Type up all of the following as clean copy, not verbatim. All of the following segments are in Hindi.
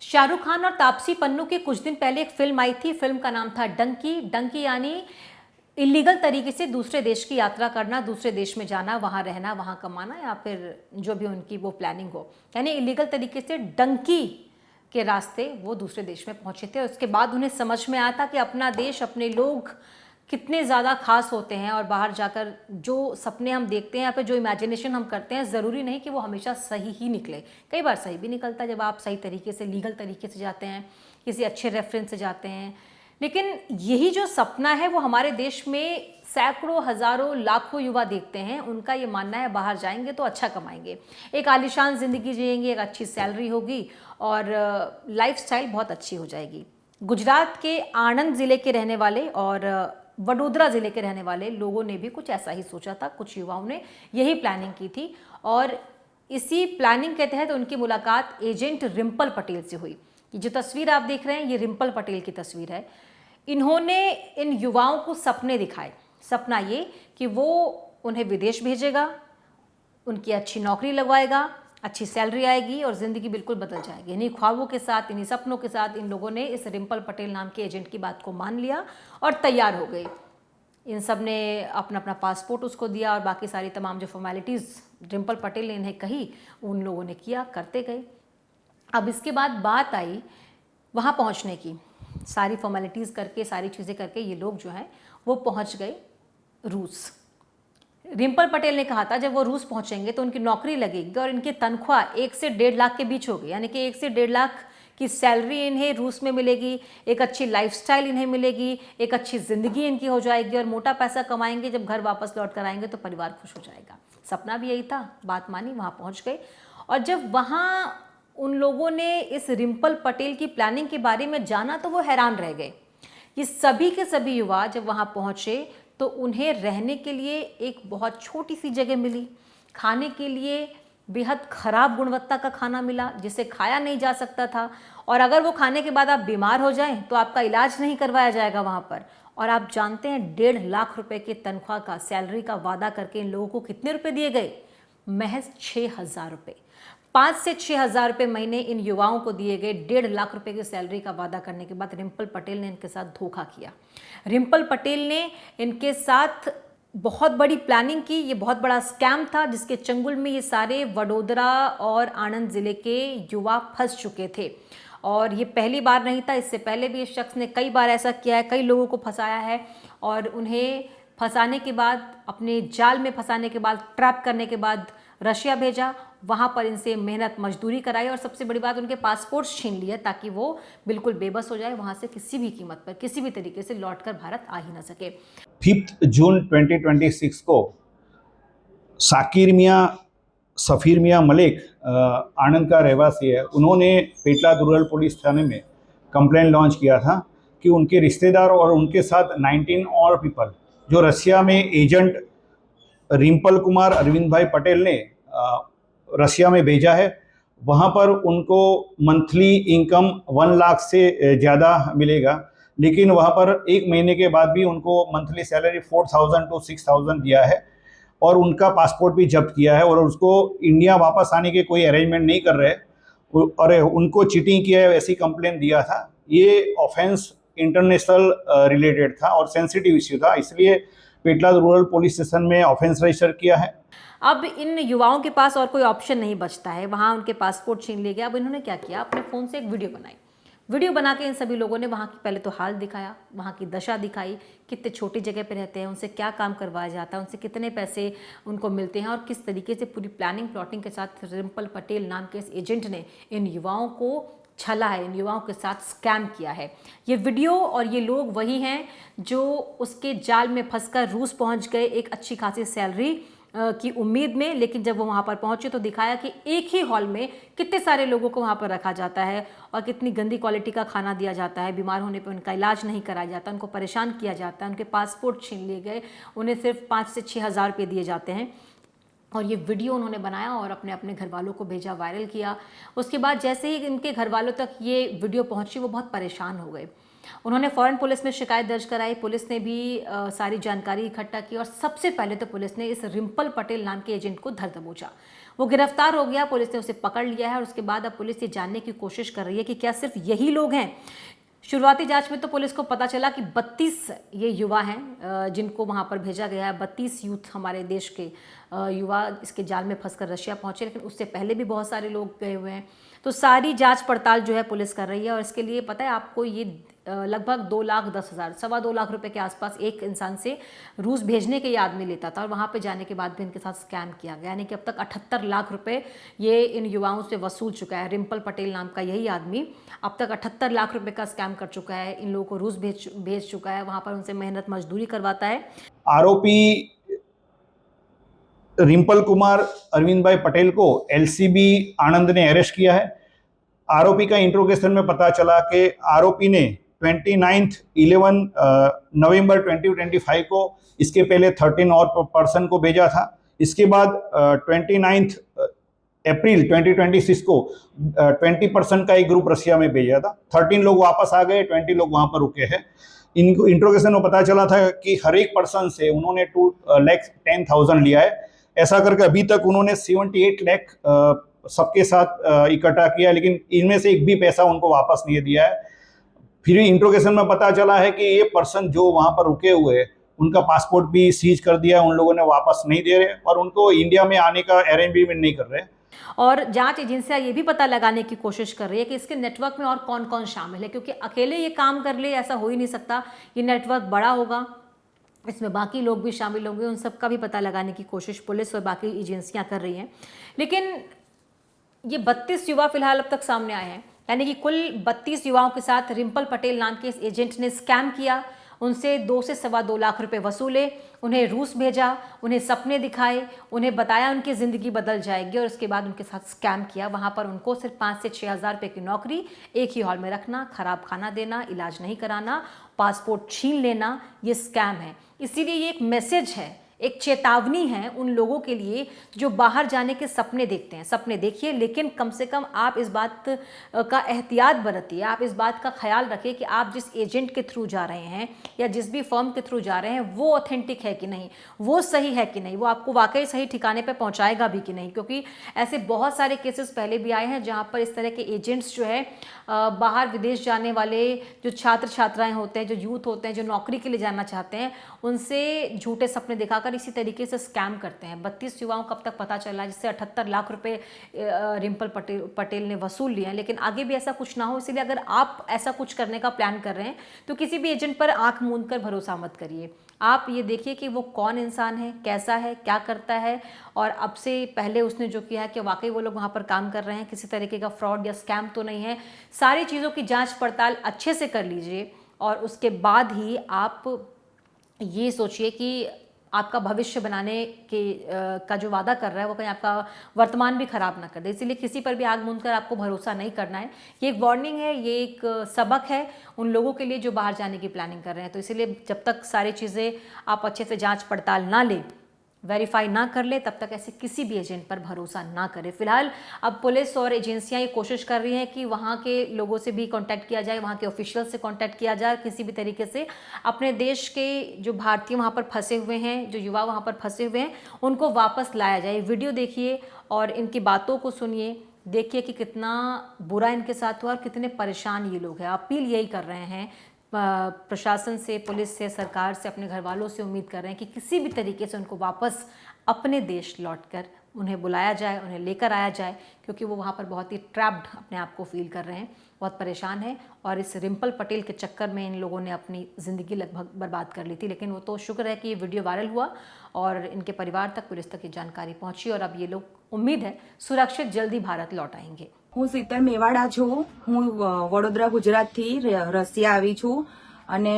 शाहरुख खान और तापसी पन्नू की कुछ दिन पहले एक फिल्म आई थी। फिल्म का नाम था डंकी। डंकी यानी इलीगल तरीके से दूसरे देश की यात्रा करना, दूसरे देश में जाना, वहाँ रहना, वहाँ कमाना, या फिर जो भी उनकी वो प्लानिंग हो, यानी इलीगल तरीके से डंकी के रास्ते वो दूसरे देश में पहुंचे थे। उसके बाद उन्हें समझ में आया था कि अपना देश, अपने लोग कितने ज़्यादा खास होते हैं, और बाहर जाकर जो सपने हम देखते हैं या फिर जो इमेजिनेशन हम करते हैं, ज़रूरी नहीं कि वो हमेशा सही ही निकले। कई बार सही भी निकलता है जब आप सही तरीके से, लीगल तरीके से जाते हैं, किसी अच्छे रेफरेंस से जाते हैं। लेकिन यही जो सपना है वो हमारे देश में सैकड़ों, हज़ारों, लाखों युवा देखते हैं। उनका ये मानना है बाहर जाएंगे तो अच्छा कमाएंगे, एक आलीशान ज़िंदगी जिएंगे, एक अच्छी सैलरी होगी और लाइफस्टाइल बहुत अच्छी हो जाएगी। गुजरात के आणंद ज़िले के रहने वाले और वडोदरा ज़िले के रहने वाले लोगों ने भी कुछ ऐसा ही सोचा था। कुछ युवाओं ने यही प्लानिंग की थी और इसी प्लानिंग के तहत उनकी मुलाकात एजेंट रिम्पल पटेल से हुई। ये जो तस्वीर आप देख रहे हैं, ये रिम्पल पटेल की तस्वीर है। इन्होंने इन युवाओं को सपने दिखाए। सपना ये कि वो उन्हें विदेश भेजेगा, उनकी अच्छी नौकरी लगवाएगा, अच्छी सैलरी आएगी और ज़िंदगी बिल्कुल बदल जाएगी। इन्हीं ख्वाबों के साथ, इन्हीं सपनों के साथ इन लोगों ने इस रिम्पल पटेल नाम के एजेंट की बात को मान लिया और तैयार हो गए। इन सब ने अपना अपना पासपोर्ट उसको दिया और बाकी सारी तमाम जो फॉर्मेलिटीज़ रिम्पल पटेल ने इन्हें कही, उन लोगों ने किया, करते गए। अब इसके बाद बात आई वहाँ पहुँचने की। सारी फॉर्मेलिटीज़ करके, सारी चीज़ें करके ये लोग जो हैं वो पहुँच गए रूस। रिम्पल पटेल ने कहा था जब वो रूस पहुंचेंगे तो उनकी नौकरी लगेगी और इनकी तनख्वाह 1 से 1.5 लाख के बीच होगी, यानी कि 1 से 1.5 लाख की सैलरी इन्हें रूस में मिलेगी, एक अच्छी लाइफस्टाइल इन्हें मिलेगी, एक अच्छी ज़िंदगी इनकी हो जाएगी और मोटा पैसा कमाएंगे। जब घर वापस लौट कर आएंगे तो परिवार खुश हो जाएगा। सपना भी यही था। बात मानी, वहाँ पहुँच गए और जब वहाँ उन लोगों ने इस रिम्पल पटेल की प्लानिंग के बारे में जाना तो वो हैरान रह गए। ये सभी के सभी युवा जब वहाँ पहुँचे तो उन्हें रहने के लिए एक बहुत छोटी सी जगह मिली, खाने के लिए बेहद ख़राब गुणवत्ता का खाना मिला जिसे खाया नहीं जा सकता था, और अगर वो खाने के बाद आप बीमार हो जाएं तो आपका इलाज नहीं करवाया जाएगा वहाँ पर। और आप जानते हैं 1.5 लाख रुपए के तनख्वाह का, सैलरी का वादा करके इन लोगों को कितने रुपए दिए गए? महज 6,000 रुपये। 5 से 6,000 रुपये महीने इन युवाओं को दिए गए। 1.5 लाख रुपए की सैलरी का वादा करने के बाद रिम्पल पटेल ने इनके साथ धोखा किया। रिम्पल पटेल ने इनके साथ बहुत बड़ी प्लानिंग की। ये बहुत बड़ा स्कैम था जिसके चंगुल में ये सारे वडोदरा और आणंद ज़िले के युवा फंस चुके थे। और ये पहली बार नहीं था, इससे पहले भी इस शख्स ने कई बार ऐसा किया है, कई लोगों को फंसाया है और उन्हें फंसाने के बाद, अपने जाल में फंसाने के बाद, ट्रैप करने के बाद रशिया भेजा, वहाँ पर इनसे मेहनत मजदूरी कराई और सबसे बड़ी बात उनके पासपोर्ट छीन लिए ताकि वो बिल्कुल बेबस हो जाए, वहाँ से किसी भी कीमत पर, किसी भी तरीके से लौटकर भारत आ ही ना सके। 5 जून 2026 को साकिर मियाँ सफ़ीर मियाँ मलिक आणंद का रहवासी है, उन्होंने पेटला रूरल पुलिस थाने में कंप्लेंट लॉन्च किया था कि उनके रिश्तेदार और उनके साथ 19 और पीपल जो रशिया में एजेंट रिम्पल कुमार अरविंद भाई पटेल ने रशिया में भेजा है। वहाँ पर उनको मंथली इनकम 1 लाख से ज़्यादा मिलेगा, लेकिन वहाँ पर 1 महीने के बाद भी उनको मंथली सैलरी 4,000 to 6,000 दिया है और उनका पासपोर्ट भी जब्त किया है और उसको इंडिया वापस आने के कोई अरेंजमेंट नहीं कर रहे और उनको चीटिंग किया है, ऐसी कंप्लेंट दिया था। ये ऑफेंस इंटरनेशनल रिलेटेड था और सेंसिटिव इश्यू था, इसलिए पेटला रूरल पुलिस स्टेशन में ऑफेंस रजिस्टर किया है। अब इन युवाओं के पास और कोई ऑप्शन नहीं बचता है। वहाँ उनके पासपोर्ट छीन लिए गया। अब इन्होंने क्या किया, अपने फ़ोन से एक वीडियो बनाई। वीडियो बना के इन सभी लोगों ने वहाँ की पहले तो हाल दिखाया, वहाँ की दशा दिखाई, कितने छोटी जगह पे रहते हैं, उनसे क्या काम करवाया जाता है, उनसे कितने पैसे उनको मिलते हैं और किस तरीके से पूरी प्लानिंग प्लॉटिंग के साथ रिम्पल पटेल नाम के इस एजेंट ने इन युवाओं को छला है, इन युवाओं के साथ स्कैम किया है। ये वीडियो और ये लोग वही हैं जो उसके जाल में फंसकर रूस पहुंच गए एक अच्छी खासी सैलरी की उम्मीद में, लेकिन जब वो वहाँ पर पहुँचे तो दिखाया कि एक ही हॉल में कितने सारे लोगों को वहाँ पर रखा जाता है और कितनी गंदी क्वालिटी का खाना दिया जाता है। बीमार होने पर उनका इलाज नहीं कराया जाता, उनको परेशान किया जाता है, उनके पासपोर्ट छीन लिए गए, उन्हें सिर्फ 5 से 6,000 रुपये दिए जाते हैं। और ये वीडियो उन्होंने बनाया और अपने अपने घर वालों को भेजा, वायरल किया। उसके बाद जैसे ही इनके घर वालों तक ये वीडियो पहुंची, वो बहुत परेशान हो गए। उन्होंने फ़ौरन पुलिस में शिकायत दर्ज कराई। पुलिस ने भी सारी जानकारी इकट्ठा की और सबसे पहले तो पुलिस ने इस रिम्पल पटेल नाम के एजेंट को धर दबोचा। वो गिरफ्तार हो गया, पुलिस ने उसे पकड़ लिया है और उसके बाद अब पुलिस ये जानने की कोशिश कर रही है कि क्या सिर्फ यही लोग हैं। शुरुआती जांच में तो पुलिस को पता चला कि 32 ये युवा हैं जिनको वहां पर भेजा गया है। 32 यूथ हमारे देश के युवा इसके जाल में फंसकर रशिया पहुंचे, लेकिन उससे पहले भी बहुत सारे लोग गए हुए हैं। तो सारी जांच पड़ताल जो है पुलिस कर रही है और इसके लिए पता है आपको ये लगभग 2,10,000 सवा 2 लाख रुपए के आसपास एक इंसान से रूस भेजने के ये आदमी लेता था और वहाँ पे जाने के बाद भी इनके साथ स्कैम किया गया। यानी कि अब तक 78 लाख रुपए ये इन युवाओं से वसूल चुका है। रिम्पल पटेल नाम का यही आदमी अब तक 78 लाख रुपए का स्कैम कर चुका है। इन लोगों को रूस भेज चुका है, वहाँ पर उनसे मेहनत मजदूरी करवाता है। आरोपी रिम्पल कुमार अरविंद भाई पटेल को एलसीबी आणंद ने अरेस्ट किया है। आरोपी का इंट्रोगेशन में पता चला कि आरोपी ने 11 नवंबर 2025 को इसके पहले 13 और पर्सन को भेजा था। इसके बाद 29 अप्रैल 2026 को 20% का एक ग्रुप रशिया में भेजा था। 13 लोग वापस आ गए, 20 लोग वहां पर रुके हैं। इनको इंट्रोगेशन में पता चला था कि हर एक पर्सन से उन्होंने 2,10,000 लिया है। ऐसा करके अभी तक उन्होंने 78 लाख सबके साथ इकट्ठा किया, लेकिन इनमें से एक भी पैसा उनको वापस नहीं दिया है। फिर इंट्रोगेशन में पता चला है कि ये पर्सन जो वहां पर रुके हुए हैं उनका पासपोर्ट भी सीज कर दिया, उन लोगों ने वापस नहीं दे रहे और उनको इंडिया में आने का अरेंजमेंट नहीं कर रहे। और जांच एजेंसियां ये भी पता लगाने की कोशिश कर रही है कि इसके नेटवर्क में और कौन कौन शामिल है, क्योंकि अकेले ये काम कर ले ऐसा हो ही नहीं सकता। ये नेटवर्क बड़ा होगा, इसमें बाकी लोग भी शामिल होंगे। उन सब का भी पता लगाने की कोशिश पुलिस और बाकी एजेंसियां कर रही हैं। लेकिन ये 32 युवा फिलहाल अब तक सामने आए हैं, यानी कि कुल 32 युवाओं के साथ रिम्पल पटेल नाम के इस एजेंट ने स्कैम किया। उनसे 2 से सवा 2 लाख रुपए वसूले, उन्हें रूस भेजा, उन्हें सपने दिखाए, उन्हें बताया उनकी ज़िंदगी बदल जाएगी और उसके बाद उनके साथ स्कैम किया। वहाँ पर उनको सिर्फ 5 से 6 हज़ार रुपये की नौकरी, एक ही हॉल में रखना, खराब खाना देना, इलाज नहीं कराना, पासपोर्ट छीन लेना, ये स्कैम है। इसीलिए ये एक मैसेज है, एक चेतावनी है उन लोगों के लिए जो बाहर जाने के सपने देखते हैं। सपने देखिए, लेकिन कम से कम आप इस बात का एहतियात बरतिए, आप इस बात का ख्याल रखिए कि आप जिस एजेंट के थ्रू जा रहे हैं या जिस भी फर्म के थ्रू जा रहे हैं वो ऑथेंटिक है कि नहीं, वो सही है कि नहीं, वो आपको वाकई सही ठिकाने पे पहुंचाएगा भी कि नहीं। क्योंकि ऐसे बहुत सारे केसेस पहले भी आए हैं जहाँ पर इस तरह के एजेंट्स जो है बाहर विदेश जाने वाले जो छात्र छात्राएँ होते हैं, जो यूथ होते हैं, जो नौकरी के लिए जाना चाहते हैं, उनसे झूठे सपने दिखाकर इसी तरीके से स्कैम करते हैं। 32 युवाओं को अब तक पता चला, जिससे 78 लाख रुपए रिम्पल पटेल ने वसूल लिए हैं। लेकिन आगे भी ऐसा कुछ ना हो, इसलिए अगर आप ऐसा कुछ करने का प्लान कर रहे हैं तो किसी भी एजेंट पर आंख मूंद कर भरोसा मत करिए। आप ये देखिए कि वो कौन इंसान है, कैसा है, क्या करता है और अब से पहले उसने जो किया है कि वाकई वो लोग वहाँ पर काम कर रहे हैं, किसी तरीके का फ्रॉड या स्कैम तो नहीं है। सारी चीज़ों की जाँच पड़ताल अच्छे से कर लीजिए और उसके बाद ही आप ये सोचिए कि आपका भविष्य बनाने के का जो वादा कर रहा है वो कहीं आपका वर्तमान भी खराब ना कर दे। इसीलिए किसी पर भी आग मूंद कर आपको भरोसा नहीं करना है। ये एक वार्निंग है, ये एक सबक है उन लोगों के लिए जो बाहर जाने की प्लानिंग कर रहे हैं। तो इसीलिए जब तक सारी चीज़ें आप अच्छे से जांच पड़ताल ना लें, वेरीफाई ना कर ले, तब तक ऐसे किसी भी एजेंट पर भरोसा ना करें। फिलहाल अब पुलिस और एजेंसियां ये कोशिश कर रही हैं कि वहाँ के लोगों से भी कांटेक्ट किया जाए, वहाँ के ऑफिशियल से कांटेक्ट किया जाए, किसी भी तरीके से अपने देश के जो भारतीय वहाँ पर फंसे हुए हैं, जो युवा वहाँ पर फंसे हुए हैं, उनको वापस लाया जाए। वीडियो देखिए और इनकी बातों को सुनिए, देखिए कि कितना बुरा इनके साथ हुआ और कितने परेशान ये लोग हैं। अपील यही कर रहे हैं प्रशासन से, पुलिस से, सरकार से, अपने घर वालों से उम्मीद कर रहे हैं कि किसी भी तरीके से उनको वापस अपने देश लौटकर उन्हें बुलाया जाए, उन्हें लेकर आया जाए, क्योंकि वो वहाँ पर बहुत ही ट्रैप्ड अपने आप को फील कर रहे हैं, बहुत परेशान हैं। और इस रिम्पल पटेल के चक्कर में इन लोगों ने अपनी ज़िंदगी लगभग बर्बाद कर ली थी। लेकिन वो तो शुक्र है कि ये वीडियो वायरल हुआ और इनके परिवार तक, पुलिस तक ये जानकारी पहुँची और अब ये लोग उम्मीद है सुरक्षित जल्दी भारत लौट आएंगे। હું શીતલ મેવાડા છું. હું વડોદરા ગુજરાતથી રશિયા આવી છું અને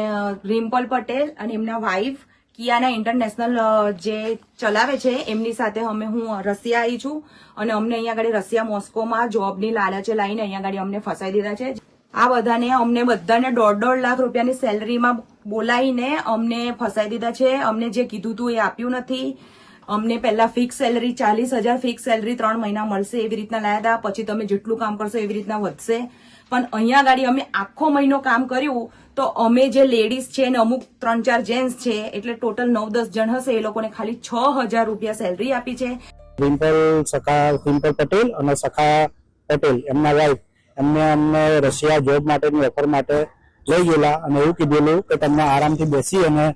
રિમ્પલ પટેલ અને એમના વાઇફ કિયાના ઇન્ટરનેશનલ જે ચલાવે છે એમની સાથે હું રશિયા આવી છું અને અમને અહીંયા આગળ રશિયા મોસ્કોમાં જોબની લાલચે લાવીને અહીંયા આગળ અમને ફસાઈ દીધા છે. આ બધાને અમને બધાને 1.5 લાખ રૂપિયાની સેલરીમાં બોલાવીને અમને ફસાઈ દીધા છે. અમને જે કીધું હતું એ આપ્યું નથી. અમને પહેલા ફિક્સ સેલરી 40,000 ફિક્સ સેલરી 3 મહિના મળશે એવી રીતના લાયા હતા. પછી તમે જેટલું કામ કરશો એવી રીતના વધશે. પણ અહીંયા ગાડી અમે આખો મહિનો કામ કર્યું તો અમે જે લેડીઝ છે ને અમુક 3-4 જેન્ટ્સ છે એટલે ટોટલ 9-10 જણ હશે, એ લોકોને ખાલી 6,000 રૂપિયા સેલરી આપી છે. રિમ્પલ પટેલ અને સખા પટેલ એમના વાઇફ એમને અમને રશિયા જોબ માટેની ઓફર માટે લઈ ગયેલા અને એવું કીધેલું કે તમને આરામથી બેસી અને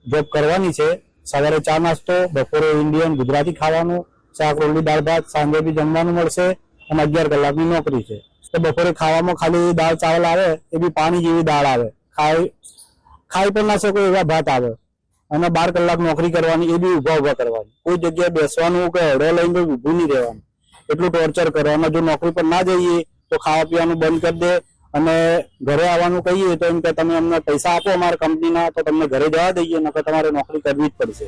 જોબ કરવાની છે. સવારે ચા નાસ્તો, બપોરે ઇન્ડિયન ગુજરાતી ખાવાનું, શાક રોટલી દાળ ભાત, સાંજે બી જમવાનું મળશે અને 11 કલાકની નોકરી છે. તો બપોરે ખાવામાં ખાલી દાળ ચાવલ આવે, એ બી પાણી જેવી દાળ આવે, ખાઈ પણ ના શકો એવા ભાત આવે અને 12 કલાક નોકરી કરવાની, એ બી ઉભા કરવાની. કોઈ જગ્યાએ બેસવાનું કે હડો લઈને ઊભું નહીં રહેવાનું, એટલું ટોર્ચર કરે. અને જો નોકરી પર ના જઈએ તો ખાવા પીવાનું બંધ કરી દે અને ઘરે આવવાનું કહીએ તો એમ કે તમે અમને પૈસા આપો અમારા કંપનીના તો તમને ઘરે જવા દઈએ, નકર તમારે નોકરી કરવી જ પડશે.